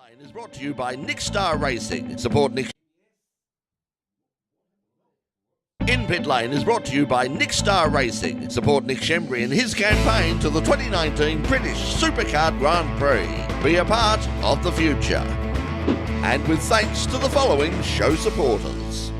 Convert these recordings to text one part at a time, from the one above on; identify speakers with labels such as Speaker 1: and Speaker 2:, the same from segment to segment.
Speaker 1: Lane is brought to you by Nick Star Racing. Support Nick. In Pit Lane is brought to you by Nick Star Racing. Support Nick Shembry in his campaign to the 2019 British Supercar Grand Prix. Be a part of the future. And with thanks to the following show supporters.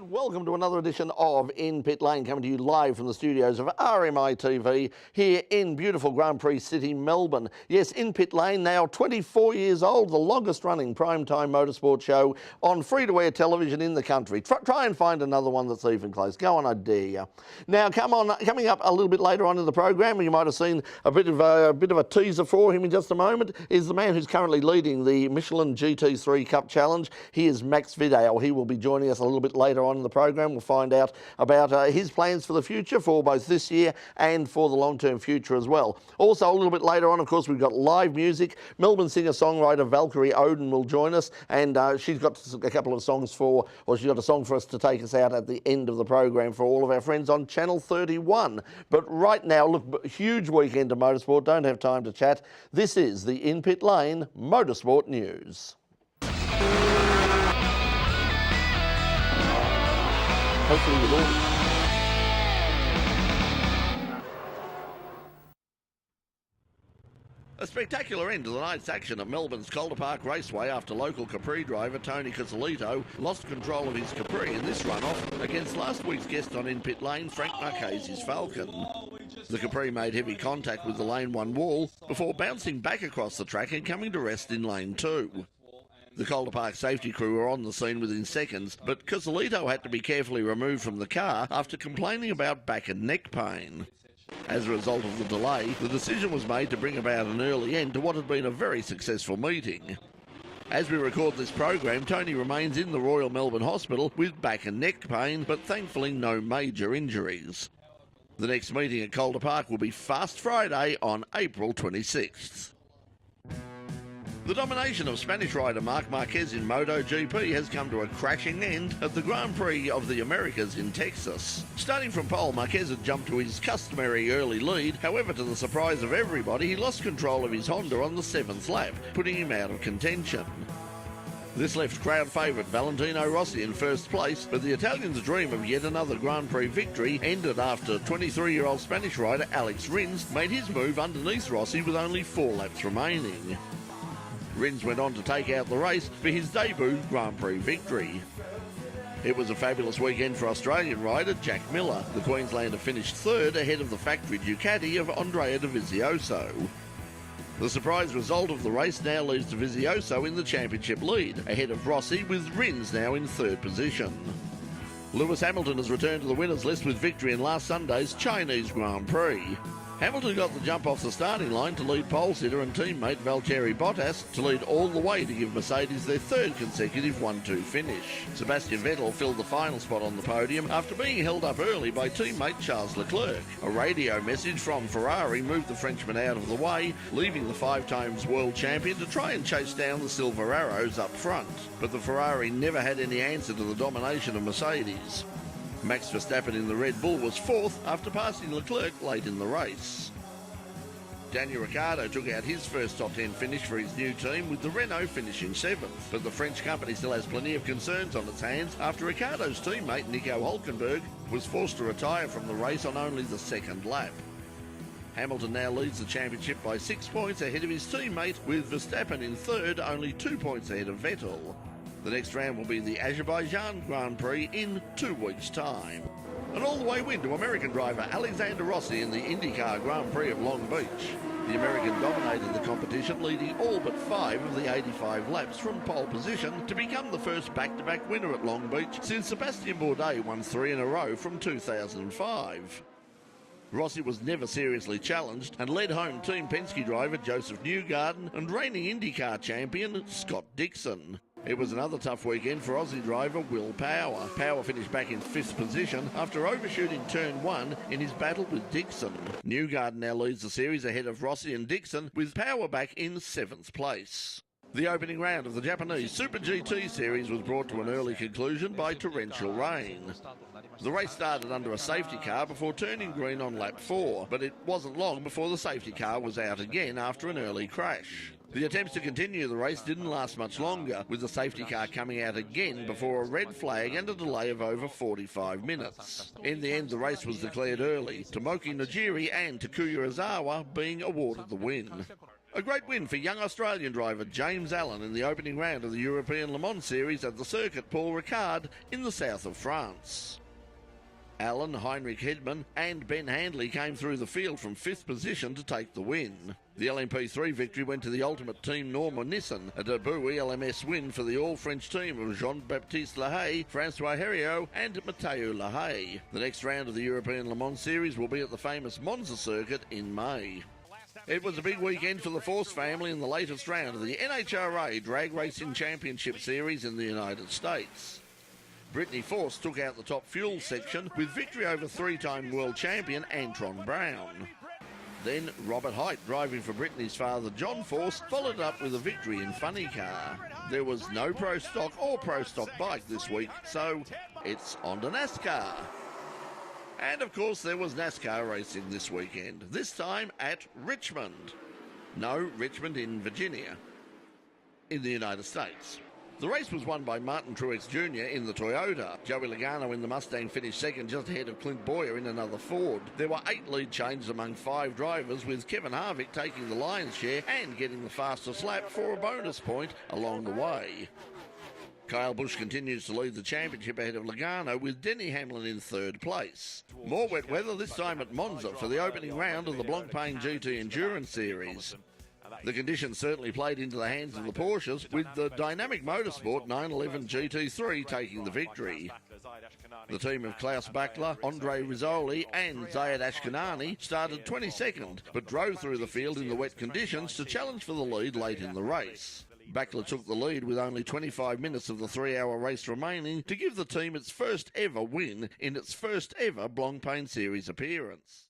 Speaker 1: Welcome to another edition of In Pit Lane, coming to you live from the studios of RMI TV here in beautiful Grand Prix City, Melbourne. Yes, In Pit Lane, now 24 years old, the longest running primetime motorsport show on free-to-air television in the country. Try and find another one that's even close. Go on, I dare you. Now, coming up a little bit later on in the program, you might have seen a bit of a teaser for him in just a moment, is the man who's currently leading the Michelin GT3 Cup Challenge. He is Max Vidau. He will be joining us a little bit later on in the program. We'll find out about his plans for the future, for both this year and for the long-term future as well. Also, a little bit later on, of course, we've got live music. Melbourne singer-songwriter Valkyrie Odin will join us, and she's got a couple of songs she's got a song for us to take us out at the end of the program for all of our friends on Channel 31. But right now, look, huge weekend of motorsport. Don't have time to chat. This is the In Pit Lane Motorsport News. Hopefully with all. A spectacular end to the night's action at Melbourne's Calder Park Raceway after local Capri driver Tony Cusolito lost control of his Capri in this runoff against last week's guest on In Pit Lane, Frank Marchese's Falcon. The Capri made heavy contact with the lane 1 wall before bouncing back across the track and coming to rest in lane 2. The Calder Park safety crew were on the scene within seconds, but Cusolito had to be carefully removed from the car after complaining about back and neck pain. As a result of the delay, the decision was made to bring about an early end to what had been a very successful meeting. As we record this program, Tony remains in the Royal Melbourne Hospital with back and neck pain, but thankfully no major injuries. The next meeting at Calder Park will be Fast Friday on April 26th. The domination of Spanish rider Marc Marquez in MotoGP has come to a crashing end at the Grand Prix of the Americas in Texas. Starting from pole, Marquez had jumped to his customary early lead. However, to the surprise of everybody, he lost control of his Honda on the 7th lap, putting him out of contention. This left crowd favourite Valentino Rossi in first place, but the Italian's dream of yet another Grand Prix victory ended after 23-year-old Spanish rider Alex Rins made his move underneath Rossi with only 4 laps remaining. Rins went on to take out the race for his debut Grand Prix victory. It was a fabulous weekend for Australian rider Jack Miller. The Queenslander finished third ahead of the factory Ducati of Andrea Dovizioso. The surprise result of the race now leaves Dovizioso in the championship lead, ahead of Rossi, with Rins now in third position. Lewis Hamilton has returned to the winners list with victory in last Sunday's Chinese Grand Prix. Hamilton got the jump off the starting line to lead pole sitter and teammate Valtteri Bottas to lead all the way to give Mercedes their third consecutive 1-2 finish. Sebastian Vettel filled the final spot on the podium after being held up early by teammate Charles Leclerc. A radio message from Ferrari moved the Frenchman out of the way, leaving the 5-times world champion to try and chase down the Silver Arrows up front. But the Ferrari never had any answer to the domination of Mercedes. Max Verstappen in the Red Bull was fourth after passing Leclerc late in the race. Daniel Ricciardo took out his first top 10 finish for his new team, with the Renault finishing 7th. But the French company still has plenty of concerns on its hands after Ricciardo's teammate Nico Hülkenberg was forced to retire from the race on only the 2nd lap. Hamilton now leads the championship by 6 points ahead of his teammate, with Verstappen in third, only 2 points ahead of Vettel. The next round will be the Azerbaijan Grand Prix in 2 weeks' time. An all-the-way win to American driver Alexander Rossi in the IndyCar Grand Prix of Long Beach. The American dominated the competition, leading all but 5 of the 85 laps from pole position to become the first back-to-back winner at Long Beach since Sebastian Bourdais won 3 in a row from 2005. Rossi was never seriously challenged and led home Team Penske driver Joseph Newgarden and reigning IndyCar champion Scott Dixon. It was another tough weekend for Aussie driver Will Power. Power finished back in 5th position after overshooting turn 1 in his battle with Dixon. Newgarden now leads the series ahead of Rossi and Dixon, with Power back in 7th place. The opening round of the Japanese Super GT series was brought to an early conclusion by torrential rain. The race started under a safety car before turning green on lap 4, but it wasn't long before the safety car was out again after an early crash. The attempts to continue the race didn't last much longer, with the safety car coming out again before a red flag and a delay of over 45 minutes. In the end, the race was declared early, Tomoki Nojiri and Takuya Ozawa being awarded the win. A great win for young Australian driver James Allen in the opening round of the European Le Mans Series at the circuit Paul Ricard in the south of France. Allen, Heinrich Hedman and Ben Handley came through the field from 5th position to take the win. The LMP3 victory went to the Ultimate Team Norma Nissan, a debut ELMS win for the all-French team of Jean-Baptiste Lahaye, Francois Heriot and Matteo Lahaye. The next round of the European Le Mans Series will be at the famous Monza circuit in May. It was a big weekend for the Force family in the latest round of the NHRA Drag Racing Championship Series in the United States. Brittany Force took out the top fuel section with victory over 3-time world champion Antron Brown. Then Robert Height, driving for Brittany's father John Force, followed up with a victory in funny car. There was no Pro Stock or Pro Stock bike this week, so it's on to NASCAR. And of course there was NASCAR racing this weekend, this time at Richmond. No, Richmond in Virginia, in the United States. The race was won by Martin Truex Jr. in the Toyota. Joey Logano in the Mustang finished second, just ahead of Clint Boyer in another Ford. There were 8 lead changes among 5 drivers, with Kevin Harvick taking the lion's share and getting the fastest lap for a bonus point along the way. Kyle Busch continues to lead the championship ahead of Logano, with Denny Hamlin in 3rd place. More wet weather, this time at Monza for the opening round of the Blancpain GT Endurance Series. The conditions certainly played into the hands of the Porsches, with the dynamic Motorsport 911 GT3 taking the victory. The team of Klaus Bachler, Andre Rizzoli and Zayed Ashkanani started 22nd, but drove through the field in the wet conditions to challenge for the lead late in the race. Bachler took the lead with only 25 minutes of the 3-hour race remaining to give the team its first ever win in its first ever Blancpain Series appearance.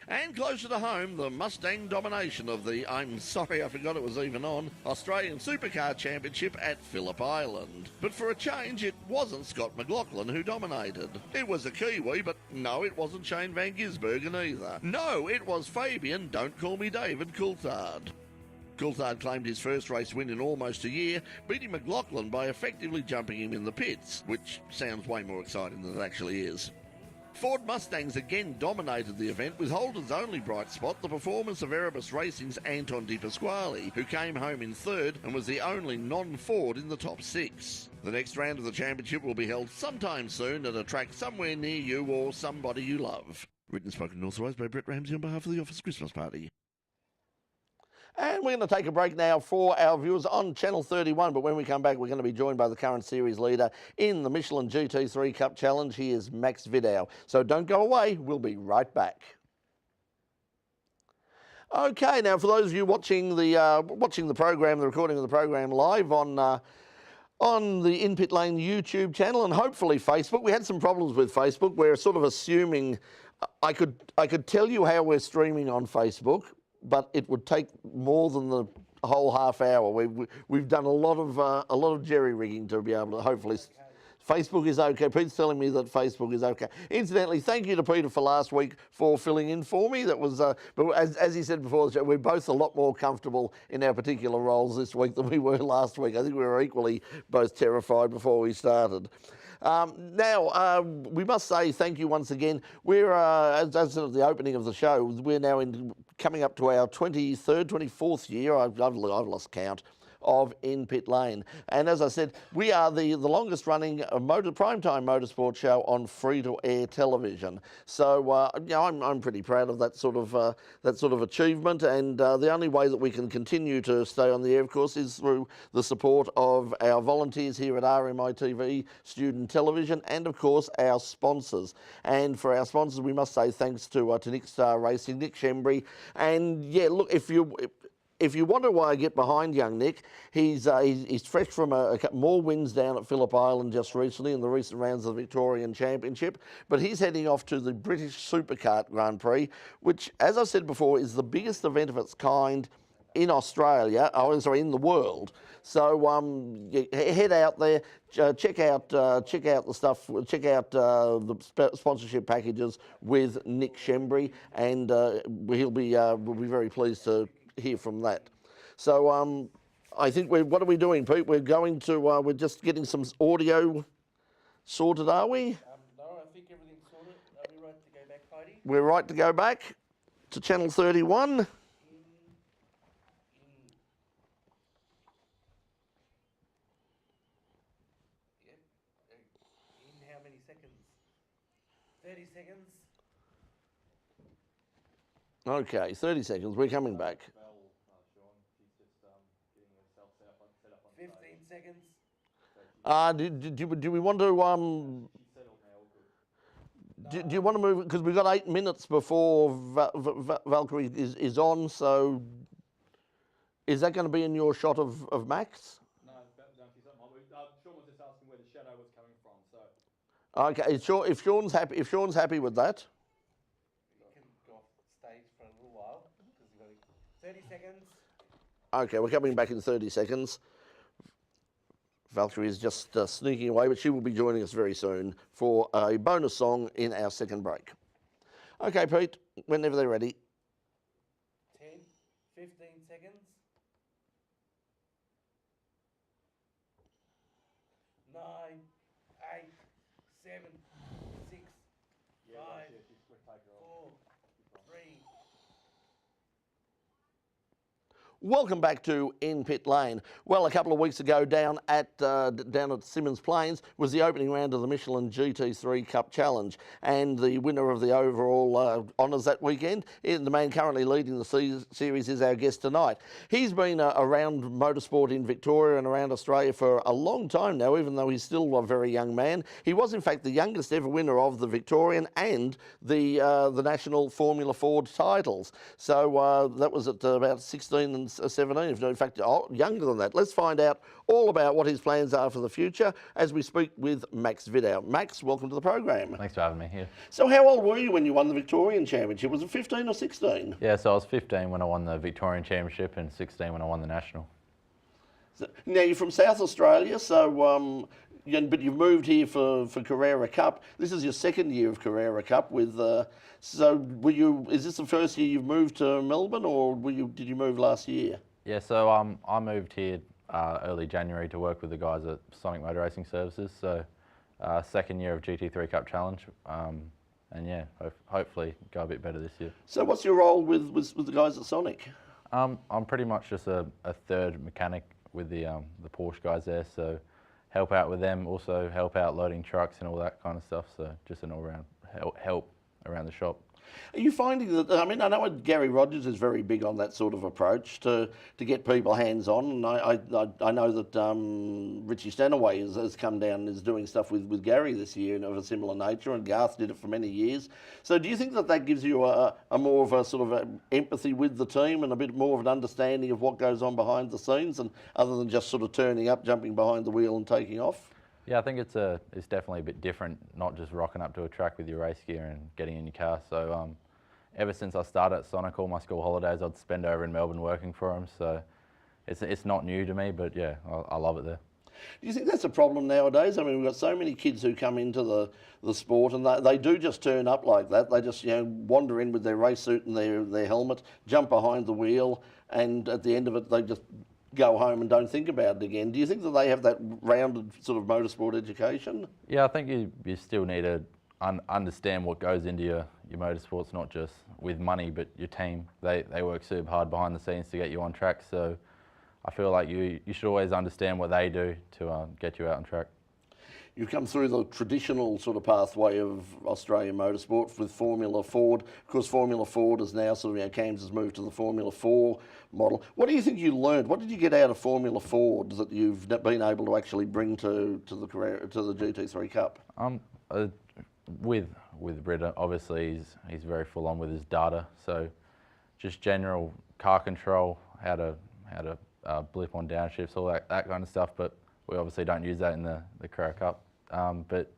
Speaker 1: And closer to home, the Mustang domination of the, I'm sorry I forgot it was even on, Australian Supercar Championship at Phillip Island. But for a change, it wasn't Scott McLaughlin who dominated. It was a Kiwi, but no, it wasn't Shane Van Gisbergen either. No, it was Fabian, don't call me David, Coulthard. Coulthard claimed his first race win in almost a year, beating McLaughlin by effectively jumping him in the pits, which sounds way more exciting than it actually is. Ford Mustangs again dominated the event, with Holden's only bright spot the performance of Erebus Racing's Anton Di Pasquale, who came home in 3rd and was the only non-Ford in the top 6. The next round of the championship will be held sometime soon at a track somewhere near you or somebody you love. Written and spoken and authorised by Brett Ramsey on behalf of the Office Christmas Party. And we're going to take a break now for our viewers on Channel 31, but when we come back, we're going to be joined by the current series leader in the Michelin GT3 Cup Challenge. He is Max Vidau. So don't go away. We'll be right back. Okay, now for those of you watching the program, the recording of the program live on the In Pit Lane YouTube channel and hopefully Facebook. We had some problems with Facebook. We're sort of assuming I could tell you how we're streaming on Facebook, but it would take more than the whole half hour. We've done a lot of jerry rigging to be able to hopefully. Facebook is okay. Pete's telling me that Facebook is okay. Incidentally, thank you to Peter for last week for filling in for me. That was, but as he said before the show, we're both a lot more comfortable in our particular roles this week than we were last week. I think we were equally both terrified before we started. Now, we must say thank you once again. We're, as of the opening of the show, we're now coming up to our 23rd, 24th year, I've lost count, of In Pit Lane. And as I said, we are the longest running primetime motorsport show on free-to-air television. So you know, I'm pretty proud of that sort of achievement. And the only way that we can continue to stay on the air, of course, is through the support of our volunteers here at RMITV Student Television, and of course our sponsors. And for our sponsors, we must say thanks to Nick Star Racing, Nick Shembry. And yeah, look, if you wonder why I get behind young Nick, he's fresh from more wins down at Phillip Island just recently in the recent rounds of the Victorian Championship, but he's heading off to the British Supercar Grand Prix, which, as I said before, is the biggest event of its kind in Australia, in the world. So head out there, check out the stuff, check out the sponsorship packages with Nick Shembry, and we'll be very pleased to hear from that. So I think what are we doing, Pete? We're going to we're just getting some audio sorted, are we?
Speaker 2: No, I think everything's sorted. Are we right to go back, Heidi?
Speaker 1: We're right to go back to channel 31.
Speaker 2: In how many seconds? 30 seconds.
Speaker 1: Okay, 30 seconds. We're coming back.
Speaker 2: 15 seconds.
Speaker 1: Do we want to do you want to move, because we've got 8 minutes before Valkyrie is on, so is that going to be in your shot of Max?
Speaker 3: No, Sean was just asking where the shadow was coming from, so.
Speaker 1: Okay, if Sean's happy with that.
Speaker 2: You can go off stage for a little while, because you've got 30 seconds.
Speaker 1: Okay, we're coming back in 30 seconds. Valkyrie is just sneaking away, but she will be joining us very soon for a bonus song in our second break. Okay, Pete, whenever they're ready.
Speaker 2: 10, 15 seconds. 9, 8, 7, 6, 5, 4, 3.
Speaker 1: Welcome back to In Pit Lane. Well, a couple of weeks ago down at Symmons Plains was the opening round of the Michelin GT3 Cup Challenge, and the winner of the overall honours that weekend, the man currently leading the series, is our guest tonight. He's been around motorsport in Victoria and around Australia for a long time now, even though he's still a very young man. He was in fact the youngest ever winner of the Victorian and the National Formula Ford titles. So that was at about 16 and 17, if not, in fact, younger than that. Let's find out all about what his plans are for the future as we speak with Max Vidau. Max, welcome to the program.
Speaker 4: Thanks for having me here.
Speaker 1: So how old were you when you won the Victorian Championship? Was it 15 or 16?
Speaker 4: Yeah, so I was 15 when I won the Victorian Championship and 16 when I won the National.
Speaker 1: So, now, you're from South Australia, so but you've moved here for Carrera Cup. This is your second year of Carrera Cup with. So is this the first year you've moved to Melbourne, or did you move last year?
Speaker 4: Yeah, so I moved here early January to work with the guys at Sonic Motor Racing Services. So second year of GT3 Cup Challenge, and yeah, hopefully go a bit better this year.
Speaker 1: So what's your role with the guys at Sonic?
Speaker 4: I'm pretty much just a third mechanic with the Porsche guys there. So help out with them, also help out loading trucks and all that kind of stuff. So just an all-round help around the shop.
Speaker 1: Are you finding that, I mean, I know Gary Rogers is very big on that sort of approach to get people hands-on, and I know that Richie Stanaway has come down and is doing stuff with Gary this year of a similar nature, and Garth did it for many years. So do you think that gives you a more of a sort of empathy with the team and a bit more of an understanding of what goes on behind the scenes, and other than just sort of turning up, jumping behind the wheel and taking off?
Speaker 4: Yeah, I think it's definitely a bit different, not just rocking up to a track with your race gear and getting in your car. So ever since I started at Sonic, all my school holidays I'd spend over in Melbourne working for them. So it's not new to me, but yeah, I love it there.
Speaker 1: Do you think that's a problem nowadays? I mean, we've got so many kids who come into the sport, and they do just turn up like that. They just wander in with their race suit and their helmet, jump behind the wheel, and at the end of it they just go home and don't think about it again. Do you think that they have that rounded sort of motorsport education?
Speaker 4: Yeah, I think you still need to understand what goes into your motorsports, not just with money, but your team. They work super hard behind the scenes to get you on track. So I feel like you should always understand what they do to get you out on track.
Speaker 1: You've come through the traditional sort of pathway of Australian motorsport with Formula Ford. Of course, Formula Ford is now sort of, Cam's has moved to the Formula 4 model. What do you think you learned? What did you get out of Formula Ford that you've been able to actually bring to the GT3 Cup?
Speaker 4: With Vidae, obviously he's very full on with his data. So just general car control, how to blip on downshifts, all that kind of stuff. But we obviously don't use that in the Carrera Cup. But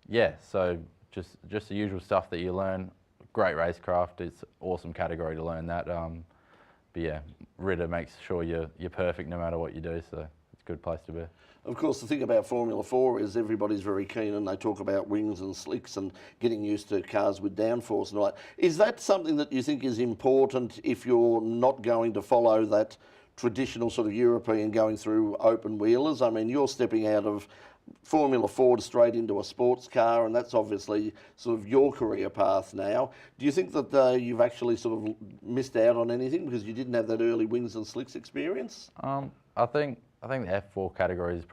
Speaker 4: yeah, so just the usual stuff that you learn. Great racecraft. It's an awesome category to learn that. But yeah, Vidae makes sure you're perfect no matter what you do. So it's a good place to be.
Speaker 1: Of course, the thing about Formula 4 is everybody's very keen and they talk about wings and slicks and getting used to cars with downforce and all that. Is that something that you think is important if you're not going to follow that traditional sort of European going through open wheelers? I mean, you're stepping out of Formula Ford straight into a sports car, and that's obviously sort of your career path now. Do you think that you've actually sort of missed out on anything because you didn't have that early wings and slicks experience?
Speaker 4: I think the F4 category is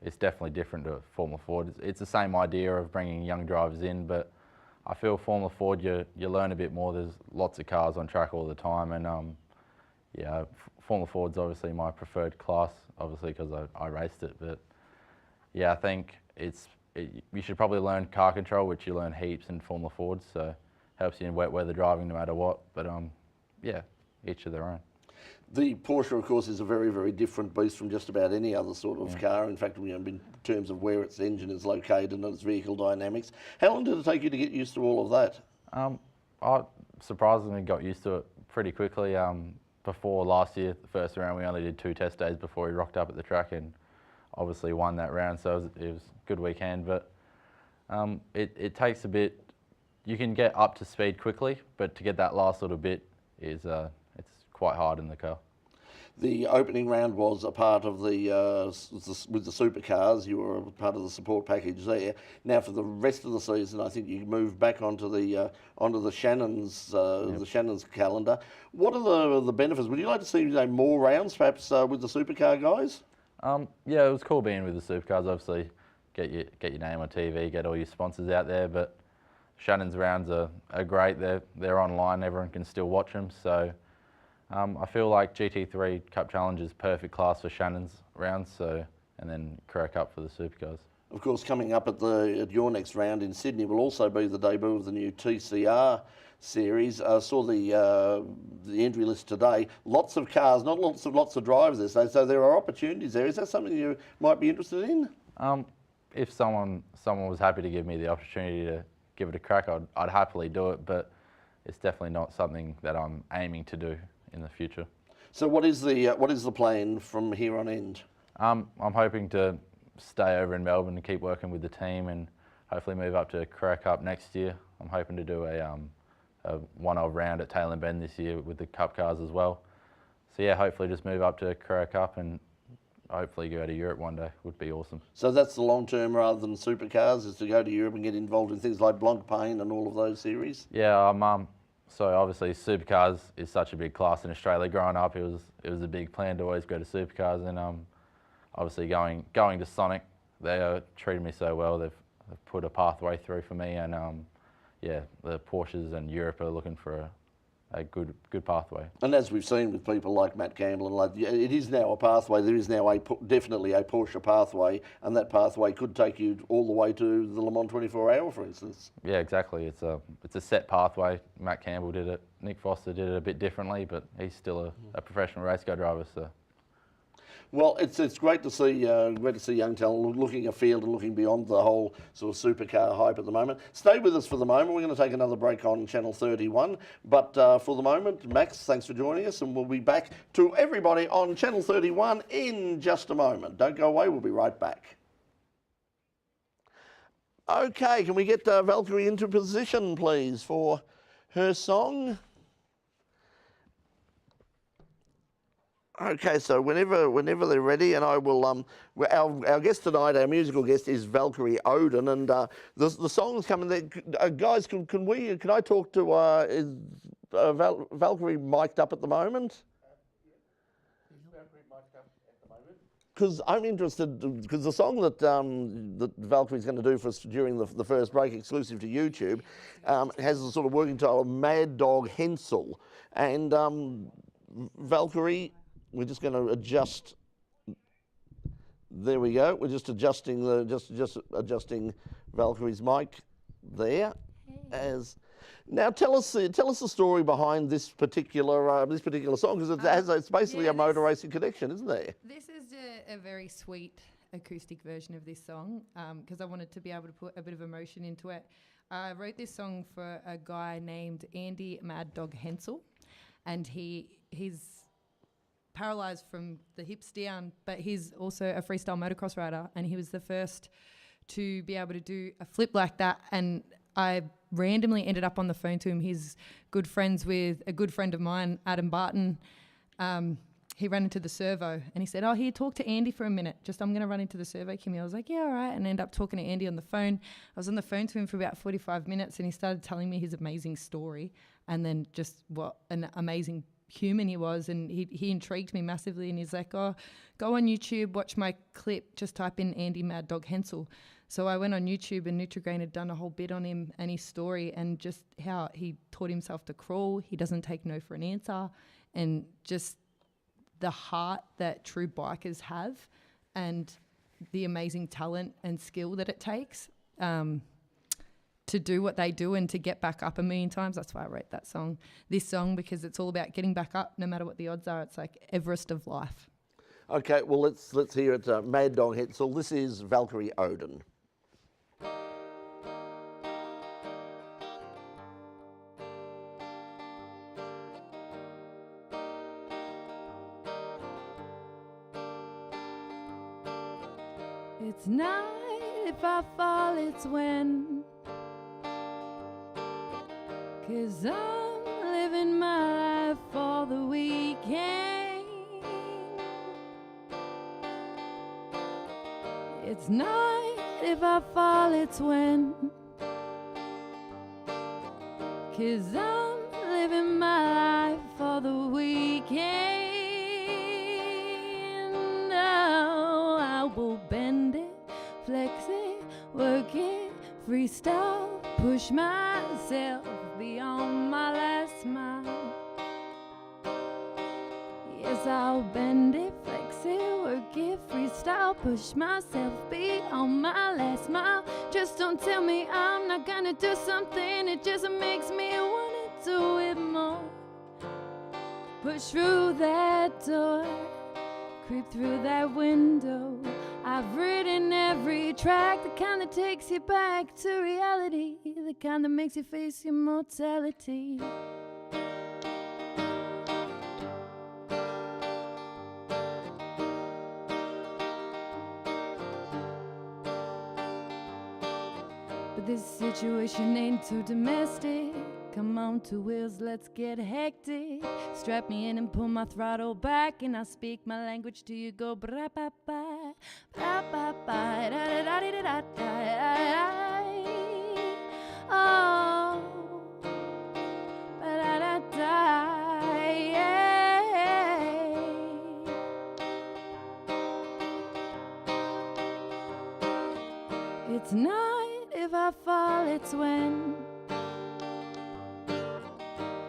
Speaker 4: it's definitely different to Formula Ford. It's the same idea of bringing young drivers in, but I feel Formula Ford you learn a bit more. There's lots of cars on track all the time, and yeah, Formula Ford's obviously my preferred class, obviously because I raced it. But yeah, I think you should probably learn car control, which you learn heaps in Formula Ford, so helps you in wet weather driving no matter what. But yeah, each of their own.
Speaker 1: The Porsche, of course, is a very, very different beast from just about any other sort of car. In fact, in terms of where its engine is located and its vehicle dynamics. How long did it take you to get used to all of that?
Speaker 4: I surprisingly got used to it pretty quickly. Before last year, the first round, we only did 2 test days before we rocked up at the track and obviously won that round, so it was a good weekend. But it takes a bit. You can get up to speed quickly, but to get that last little bit is it's quite hard in the car.
Speaker 1: The opening round was a part of with the supercars. You were a part of the support package there. Now for the rest of the season, I think you moved back onto the Shannon's the Shannon's calendar. What are the benefits? Would you like to see more rounds, perhaps with the supercar guys?
Speaker 4: Yeah, it was cool being with the supercars. Obviously, get your name on TV, get all your sponsors out there. But Shannon's rounds are great. They're online. Everyone can still watch them. So. I feel like GT3 Cup Challenge is perfect class for Shannon's rounds, and then Carrera Cup for the supercars.
Speaker 1: Of course, coming up at your next round in Sydney will also be the debut of the new TCR series. I saw the entry list today. Lots of cars, not lots of drivers there, so there are opportunities there. Is that something you might be interested in?
Speaker 4: If someone was happy to give me the opportunity to give it a crack, I'd happily do it, but it's definitely not something that I'm aiming to do in the future.
Speaker 1: So what is the plan from here on end?
Speaker 4: I'm hoping to stay over in Melbourne and keep working with the team and hopefully move up to Carrera Cup next year. I'm hoping to do a one-off round at Tailem Bend this year with the Cup cars as well. So yeah, hopefully just move up to Carrera Cup and hopefully go to Europe one day. Would be awesome.
Speaker 1: So that's the long term rather than supercars, is to go to Europe and get involved in things like Blancpain and all of those series?
Speaker 4: Yeah, so obviously supercars is such a big class in Australia. Growing up, it was a big plan to always go to supercars, and obviously going to Sonic, they treated me so well. They've put a pathway through for me, and yeah, the Porsches and Europe are looking for a good pathway. And
Speaker 1: as we've seen with people like Matt Campbell, it is now a pathway. There is now definitely a Porsche pathway, and that pathway could take you all the way to the Le Mans 24 Hour, for instance.
Speaker 4: Yeah, exactly. It's a set pathway. Matt Campbell did it. Nick Foster did it a bit differently, but he's still a professional race car driver. So.
Speaker 1: Well, it's great to see young talent looking afield and looking beyond the whole sort of supercar hype at the moment. Stay with us for the moment. We're going to take another break on Channel 31. But for the moment, Max, thanks for joining us, and we'll be back to everybody on Channel 31 in just a moment. Don't go away. We'll be right back. Okay, can we get Valkyrie into position, please, for her song? Okay, so whenever they're ready, and I will. Our guest tonight, our musical guest, is Valkyrie Odin, and the song's coming. There, guys, can I talk to? Is Valkyrie mic'd up at the moment?
Speaker 2: Is Valkyrie mic'd
Speaker 1: because I'm interested, because the song that that Valkyrie's going to do for us during the first break, exclusive to YouTube, has a sort of working title of Mad Dog Hensel. And Valkyrie, we're just going to adjust. There we go. We're just adjusting just adjusting Valkyrie's mic there. As now, tell us the story behind this particular song, because it's basically a motor racing connection, isn't there?
Speaker 5: This is a very sweet acoustic version of this song, because I wanted to be able to put a bit of emotion into it. I wrote this song for a guy named Andy Mad Dog Hensel, and he's paralysed from the hips down, but he's also a freestyle motocross rider, and he was the first to be able to do a flip like that. And I randomly ended up on the phone to him. He's good friends with a good friend of mine, Adam Barton. He ran into the servo and he said, "Oh, here, talk to Andy for a minute. I'm going to run into the servo, Kimmy." I was like, "Yeah, all right." And I ended up talking to Andy on the phone. I was on the phone to him for about 45 minutes and he started telling me his amazing story and then just what an amazing human he was. And he intrigued me massively. And he's like, "Oh, go on YouTube, watch my clip, just type in Andy Mad Dog Hensel." So I went on YouTube and Nutrigrain had done a whole bit on him and his story and just how he taught himself to crawl. He doesn't take no for an answer, and just the heart that true bikers have and the amazing talent and skill that it takes to do what they do and to get back up a million times. That's why I wrote this song, because it's all about getting back up no matter what the odds are. It's like Everest of life.
Speaker 1: Okay, well, let's hear it. Mad Dog Hensel. This is Valkyrie Odin.
Speaker 5: It's night, if I fall, it's when, 'cause I'm living my life for the weekend. It's night, if I fall, it's when, 'cause I'm living my life for the weekend. Oh, I will bend it, flex it, work it, freestyle, push myself beyond my last mile. Yes, I'll bend it, flex it, work it, freestyle, push myself beyond my last mile. Just don't tell me I'm not gonna do something, it just makes me wanna do it more. Push through that door, creep through that window. I've ridden every track, the kind that takes you back to reality, the kind that makes you face your mortality. But this situation ain't too domestic. Come on, two wheels, let's get hectic. Strap me in and pull my throttle back, and I'll speak my language till you go bra ba ba, bra ba ba, da da da da da da. Oh, ba da da da, yeah. It's night, if I fall, it's when,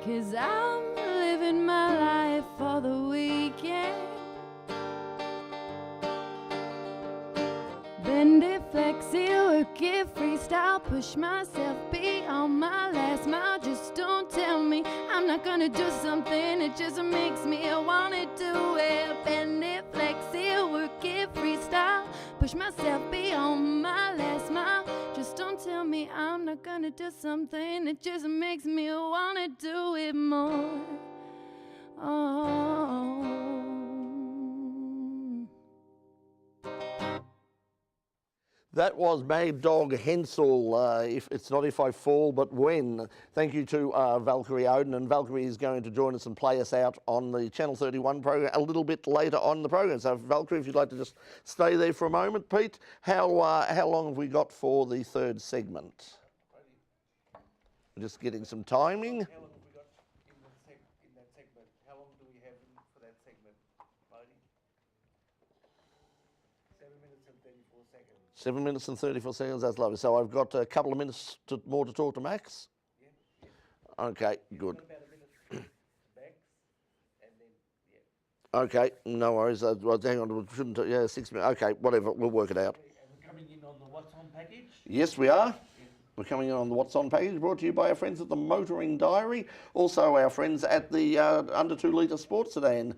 Speaker 5: 'cause I'm living my life for the weekend. Bend it, flex it, work it, freestyle, push myself beyond my last mile. Just don't tell me I'm not gonna do something, it just makes me wanna do it. Bend it, flex it, work it, freestyle, push myself beyond my last mile. Just don't tell me I'm not gonna do something, it just makes me wanna do it more. Oh.
Speaker 1: That was Mad Dog Hensel. If it's not if I fall, but when. Thank you to Valkyrie Odin, and Valkyrie is going to join us and play us out on the Channel 31 program a little bit later on the program. So Valkyrie, if you'd like to just stay there for a moment. Pete, how long have we got for the third segment? We're just getting some timing.
Speaker 2: How long have we got in that segment? How long do we have for that segment, Bodie?
Speaker 1: 7 minutes and 34 seconds, that's lovely. So I've got a couple of minutes more to talk to Max? Yeah. Okay, good.
Speaker 2: About a minute to Max, and then, yeah.
Speaker 1: Okay, no worries. Well, hang on, shouldn't, yeah, 6 minutes. Okay, whatever, we'll work it out.
Speaker 2: And we're coming in on the What's On package.
Speaker 1: Yes, we are. We're coming in on the What's On package, brought to you by our friends at the Motoring Diary, also our friends at the Under 2 Litre Sports Sedan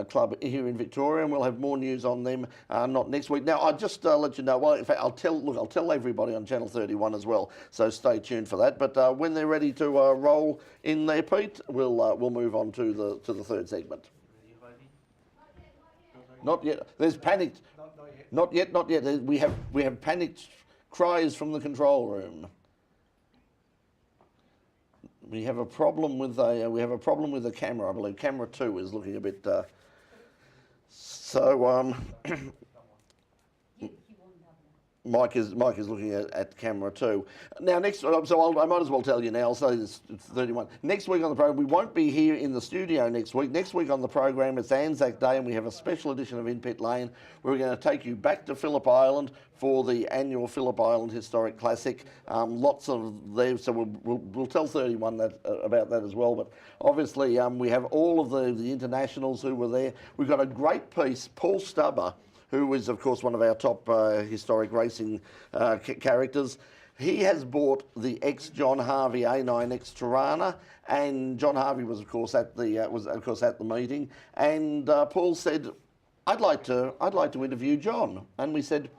Speaker 1: Club here in Victoria, and we'll have more news on them not next week. Now, I'll just let you know, well, in fact, I'll tell everybody on Channel 31 as well, so stay tuned for that. But when they're ready to roll in there, Pete, we'll move on to the third segment. Not yet. There's panicked. Not yet. Not yet. We have panicked cries from the control room. We have a problem with the camera. I believe camera 2 is looking a bit. Mike is looking at camera 2. Now next, so I might as well tell you now. I'll say this: it's 31. Next week on the program, we won't be here in the studio next week. Next week on the program, it's Anzac Day, and we have a special edition of In Pit Lane. Where we're going to take you back to Phillip Island for the annual Phillip Island Historic Classic. Lots of there, so we'll tell 31 about that as well. But obviously, we have all of the internationals who were there. We've got a great piece, Paul Stubber, who is, of course, one of our top historic racing characters. He has bought the ex-John Harvey A9X Tirana, and John Harvey was, of course, at the meeting. And Paul said, "I'd like to interview John," and we said,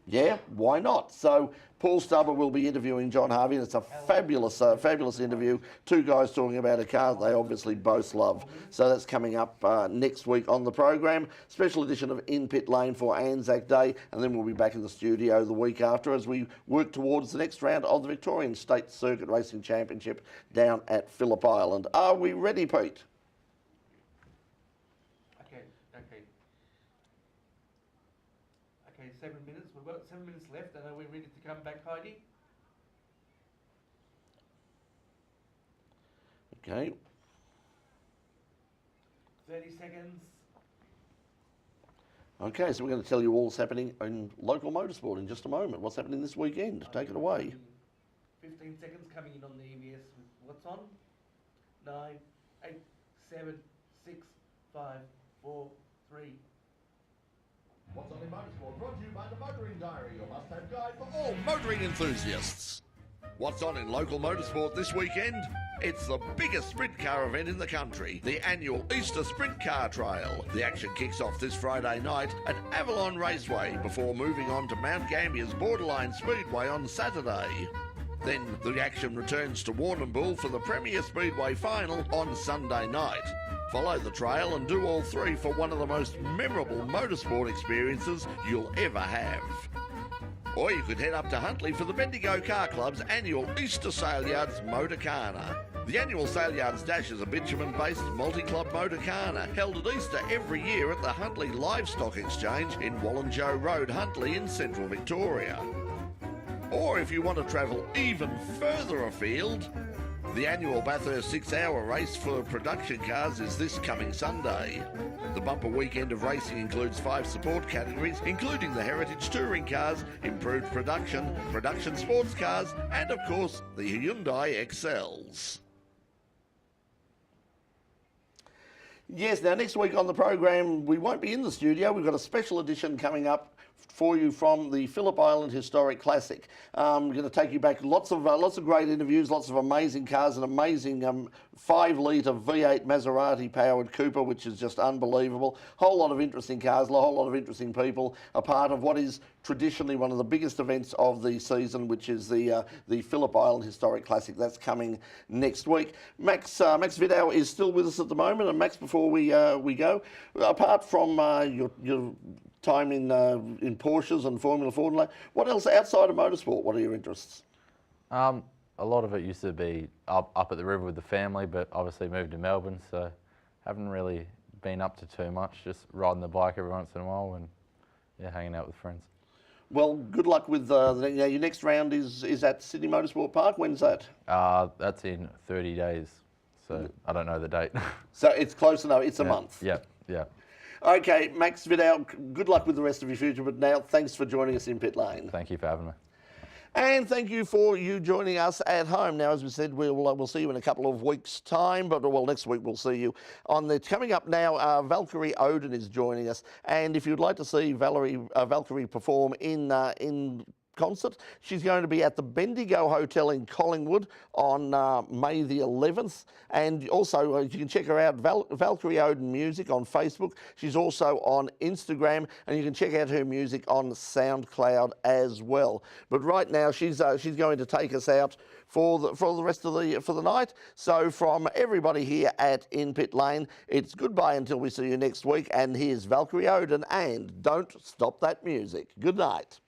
Speaker 1: "Yeah, why not?" So Paul Stubber will be interviewing John Harvey, and it's a fabulous interview. Two guys talking about a car they obviously both love. So that's coming up next week on the program. Special edition of In Pit Lane for Anzac Day, and then we'll be back in the studio the week after as we work towards the next round of the Victorian State Circuit Racing Championship down at Phillip Island. Are we ready, Pete?
Speaker 2: Okay, 7 minutes. We've got 7 minutes left, and are we ready to come back, Heidi?
Speaker 1: Okay.
Speaker 2: 30 seconds.
Speaker 1: Okay, so we're going to tell you all what's happening in local motorsport in just a moment. What's happening this weekend? Take it away.
Speaker 2: 15 seconds coming in on the EBS with What's On. 9, 8, 7, 6, 5, 4, 3.
Speaker 6: What's On in Motorsport, brought to you by the Motoring Diary, your must-have guide for all
Speaker 1: Motoring enthusiasts. What's on in local motorsport this weekend? It's the biggest sprint car event in the country, the annual Easter Sprint Car Trail. The action kicks off this Friday night at Avalon Raceway before moving on to Mount Gambier's Borderline Speedway on Saturday. Then the action returns to Warrnambool for the Premier Speedway final on Sunday night. Follow the trail and do all three for one of the most memorable motorsport experiences you'll ever have. Or you could head up to Huntly for the Bendigo Car Club's annual Easter Sale Yards Motorcana. The annual Sale Yards Dash is a bitumen-based multi-club motorcana held at Easter every year at the Huntly Livestock Exchange in Wallenjoe Road, Huntly in central Victoria. Or if you want to travel even further afield, the annual Bathurst 6-hour race for production cars is this coming Sunday. The bumper weekend of racing includes 5 support categories, including the heritage touring cars, improved production, production sports cars, and of course, the Hyundai XLs. Yes, now next week on the program, we won't be in the studio. We've got a special edition coming up for you from the Phillip Island Historic Classic. We're going to take you back lots of great interviews, lots of amazing cars, an amazing 5-litre V8 Maserati powered Cooper, which is just unbelievable. Whole lot of interesting cars, a whole lot of interesting people, a part of what is traditionally one of the biggest events of the season, which is the Phillip Island Historic Classic. That's coming next week. Max Vidau is still with us at the moment, and Max, before we go, apart from your time in Porsches and Formula Ford, what else outside of motorsport? What are your interests?
Speaker 4: A lot of it used to be up at the river with the family, but obviously moved to Melbourne, so haven't really been up to too much. Just riding the bike every once in a while and yeah, hanging out with friends.
Speaker 1: Well, good luck with your next round is at Sydney Motorsport Park. When's that?
Speaker 4: That's in 30 days, so I don't know the date.
Speaker 1: So it's close enough. It's a month.
Speaker 4: Yeah, yeah.
Speaker 1: Okay, Max Vidau, good luck with the rest of your future, but now thanks for joining us in Pit Lane.
Speaker 4: Thank you for having me.
Speaker 1: And thank you for you joining us at home. Now, as we said, we'll see you in a couple of weeks' time, but well, next week we'll see you on the coming up now. Valkyrie Odin is joining us, and if you'd like to see Valkyrie perform in concert, she's going to be at the Bendigo Hotel in Collingwood on May the 11th. And also you can check her out, Valkyrie Odin Music on Facebook. She's also on Instagram, and you can check out her music on SoundCloud as well. But right now she's going to take us out for the rest of the night. So from everybody here at In Pit Lane, it's goodbye until we see you next week. And here's Valkyrie Odin and Don't Stop That Music. Good night.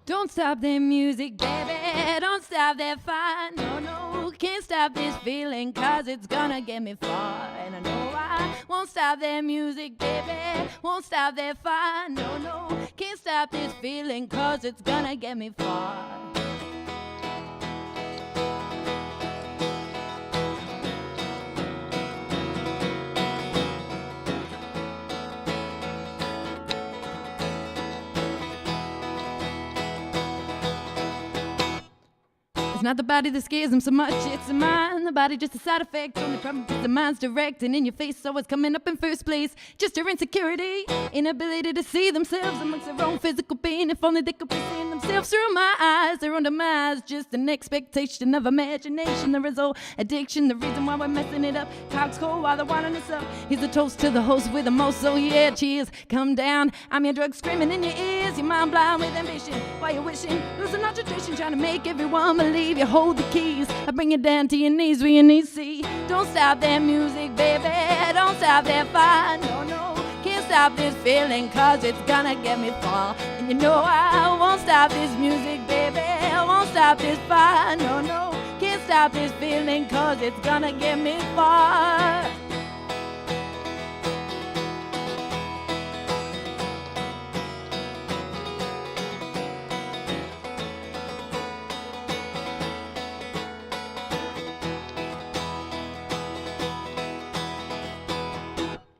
Speaker 5: Don't stop that music, baby, don't stop that fire, no, no, can't stop this feeling, cause it's gonna get me far, and I know I won't stop that music, baby, won't stop that fire, no, no, can't stop this feeling, cause it's gonna get me far. It's not the body that scares them so much, it's the mind. The body just a side effect, only problem is the mind's direct and in your face, so it's coming up in first place. Just your insecurity, inability to see themselves amongst their own physical being. If only they could be seeing themselves through my eyes, their own demise, just an expectation of imagination. The result, addiction, the reason why we're messing it up. Talks cold while they're winding us up. Here's a toast to the host with the most, so yeah, cheers, come down. I'm your drug screaming in your ears, your mind blind with ambition. While you're wishing, losing our tradition, trying to make everyone believe you hold the keys. I bring you down to your knees where your knees see. Don't stop that music, baby, don't stop that fire, no, no. Can't stop this feeling, cause it's gonna get me far. And you know I won't stop this music, baby, I won't stop this fire, no, no. Can't stop this feeling, cause it's gonna get me far.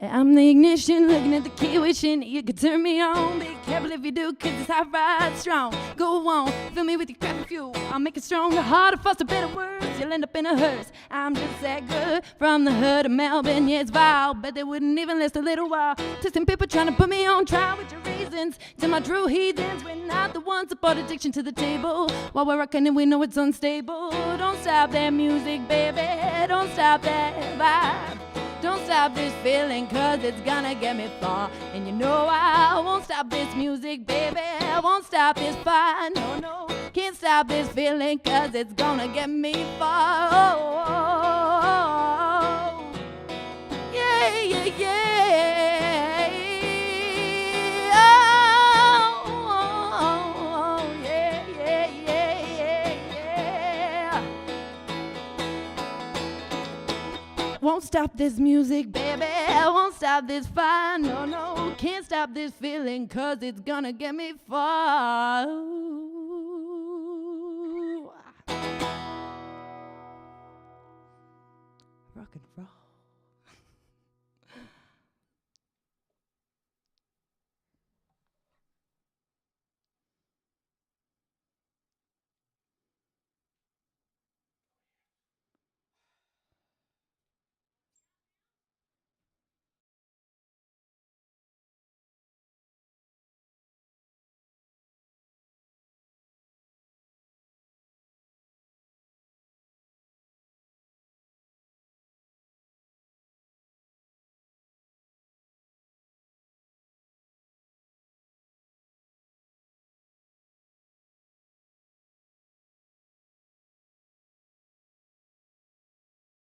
Speaker 5: I'm the ignition, looking at the key, wishing you could turn me on. Be careful if you do, cause it's hot ride strong. Go on, fill me with your crappy fuel. I'll make it stronger, harder, faster, better words. You'll end up in a hearse. I'm just that good from the hood of Melbourne. Yeah, it's vile, but they wouldn't even last a little while. Twisting people trying to put me on trial with your reasons. To my true heathens, we're not the ones that brought addiction to the table. While we're rocking and we know it's unstable. Don't stop that music, baby, don't stop that vibe. Don't stop this feeling, cause it's gonna get me far. And you know I won't stop this music, baby, I won't stop this fire, no, no. Can't stop this feeling, cause it's gonna get me far. Oh, oh, oh. Yeah, yeah, yeah. Oh, oh, oh, yeah, yeah, yeah, yeah, yeah. Won't stop this music, baby, I won't stop this fire, no, no. Can't stop this feeling, cause it's gonna get me far. Rock and roll.